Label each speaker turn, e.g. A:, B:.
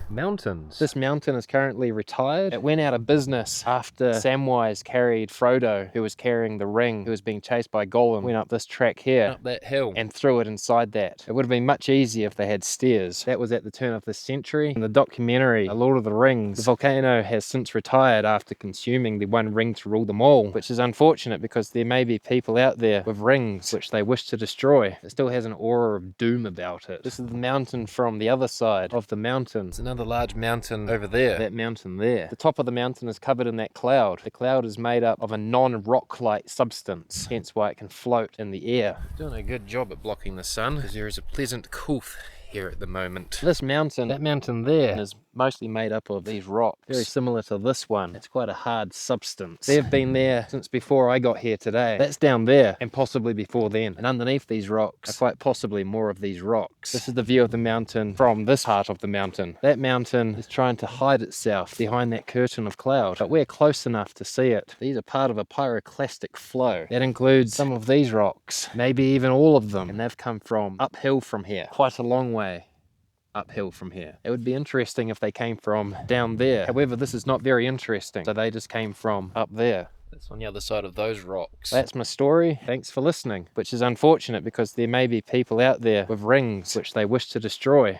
A: mountains.
B: This mountain is currently retired. It went out of business after Samwise carried Frodo, who was carrying the ring, who was being chased by Gollum, went up this track here,
A: Up that hill.
B: and threw it inside that. It would have been much easier if they had stairs. That was at the turn of the century. In the documentary, Lord of the Rings, the volcano has since retired after consuming the one ring to rule them all, which is unfortunate because there may be people out there with rings which they wish to destroy. It still has an aura of doom about it. This is the mountain from the other side of the mountain.
A: There's another large mountain over there.
B: That mountain there. The top of the mountain is covered in that cloud. The cloud is made up of a non-rock-like substance, hence why it can float in the air.
A: Doing a good job at blocking the sun, because there is a pleasant coolth here at the moment.
B: This mountain, that mountain there, is mostly made up of these rocks, very similar to this one. It's quite a hard substance. They've been there since before I got here today. That's down there, and possibly before then. And underneath these rocks are quite possibly more of these rocks. This is the view of the mountain from this part of the mountain. That mountain is trying to hide itself behind that curtain of cloud, but we're close enough to see it. These are part of a pyroclastic flow. That includes some of these rocks, maybe even all of them, and they've come from uphill from here, quite a long way uphill from here. It would be interesting if they came from down there. However, this is not very interesting, so they just came from up there.
A: That's on the other side of those rocks.
B: That's my story. Thanks for listening, which is unfortunate because there may be people out there with rings which they wish to destroy.